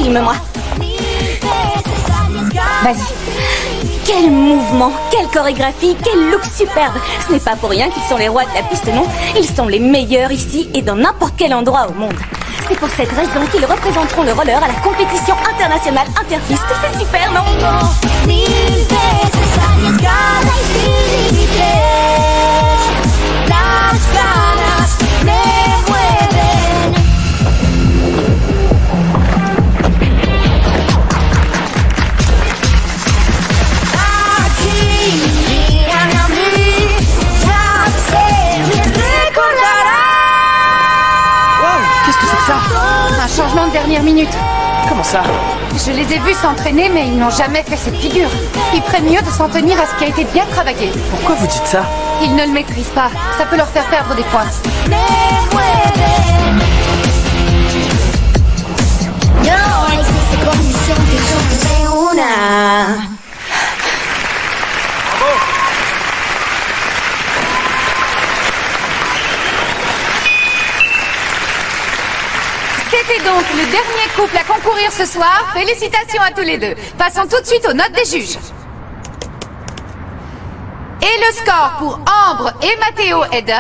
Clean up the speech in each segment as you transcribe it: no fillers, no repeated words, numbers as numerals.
Filme-moi. Vas-y. Quel mouvement, quelle chorégraphie, quel look superbe. Ce n'est pas pour rien qu'ils sont les rois de la piste, non. Ils sont les meilleurs ici et dans n'importe quel endroit au monde. C'est pour cette raison qu'ils représenteront le roller à la compétition internationale interpiste. C'est super, non? Un changement de dernière minute. Comment ça? Je les ai vus s'entraîner, mais ils n'ont jamais fait cette figure. Ils feraient mieux de s'en tenir à ce qui a été bien travaillé. Pourquoi vous dites ça? Ils ne le maîtrisent pas. Ça peut leur faire perdre des points. C'était donc le dernier couple à concourir ce soir. Félicitations à tous les deux. Passons tout de suite aux notes des juges. Et le score pour Ambre et Mathéo est de...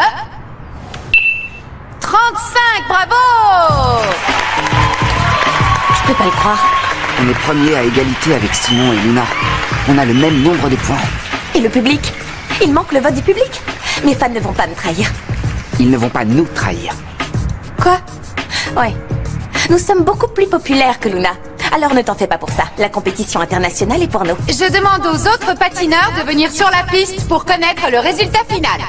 35, bravo! Je peux pas le croire. On est premiers à égalité avec Simon et Luna. On a le même nombre de points. Et le public? Il manque le vote du public. Mes fans ne vont pas me trahir. Ils ne vont pas nous trahir. Quoi? Ouais. Nous sommes beaucoup plus populaires que Luna. Alors ne t'en fais pas pour ça. La compétition internationale est pour nous. Je demande aux autres patineurs de venir sur la piste pour connaître le résultat final.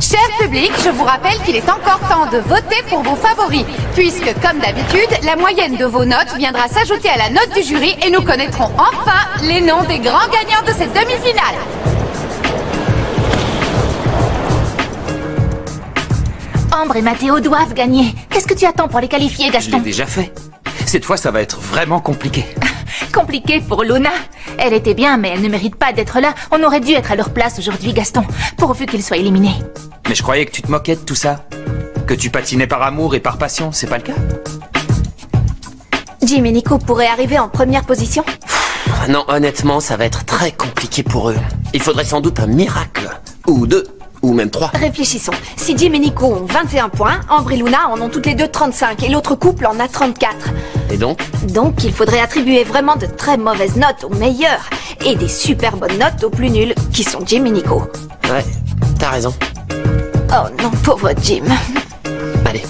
Cher public, je vous rappelle qu'il est encore temps de voter pour vos favoris, puisque, comme d'habitude, la moyenne de vos notes viendra s'ajouter à la note du jury et nous connaîtrons enfin les noms des grands gagnants de cette demi-finale. Ambre et Mathéo doivent gagner. Qu'est-ce que tu attends pour les qualifier, Je Gaston? l'ai déjà fait. Cette fois, ça va être vraiment compliqué. Compliqué pour Luna. Elle était bien, mais elle ne mérite pas d'être là. On aurait dû être à leur place aujourd'hui, Gaston, pourvu qu'ils soient éliminés. Mais je croyais que tu te moquais de tout ça. Que tu patinais par amour et par passion, c'est pas le cas? Jim et Nico pourraient arriver en première position. Non, honnêtement, ça va être très compliqué pour eux. Il faudrait sans doute un miracle. Ou deux. Ou même 3. Réfléchissons. Si Jim et Nico ont 21 points, Ambre et Luna en ont toutes les deux 35 et l'autre couple en a 34. Et donc? Donc, il faudrait attribuer vraiment de très mauvaises notes aux meilleurs et des super bonnes notes aux plus nuls, qui sont Jim et Nico. Ouais, t'as raison. Oh non, pauvre Jim. Allez.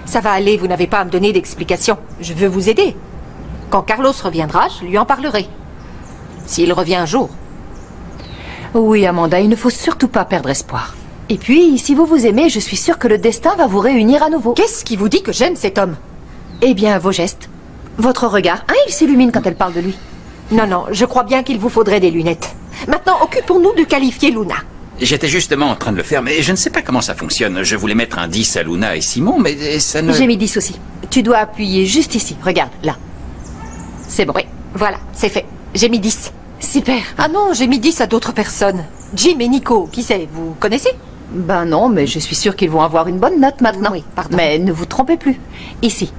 Ça va aller, vous n'avez pas à me donner d'explications. Je veux vous aider. Quand Carlos reviendra, je lui en parlerai. S'il revient un jour. Oui, Amanda, il ne faut surtout pas perdre espoir. Et puis, si vous vous aimez, je suis sûre que le destin va vous réunir à nouveau. Qu'est-ce qui vous dit que j'aime cet homme? Eh bien, vos gestes. Votre regard. Ah, il s'illumine quand elle parle de lui. Non, non, je crois bien qu'il vous faudrait des lunettes. Maintenant, occupons-nous de qualifier Luna. J'étais justement en train de le faire, mais je ne sais pas comment ça fonctionne. Je voulais mettre un 10 à Luna et Simon, mais ça ne... J'ai mis 10 aussi. Tu dois appuyer juste ici. Regarde, là. C'est bon. Oui, voilà, c'est fait. J'ai mis 10. Super. Ah non, j'ai mis 10 à d'autres personnes. Jim et Nico, qui c'est? Vous connaissez? Ben non, mais je suis sûre qu'ils vont avoir une bonne note maintenant. Oui, pardon. Mais ne vous trompez plus. Ici.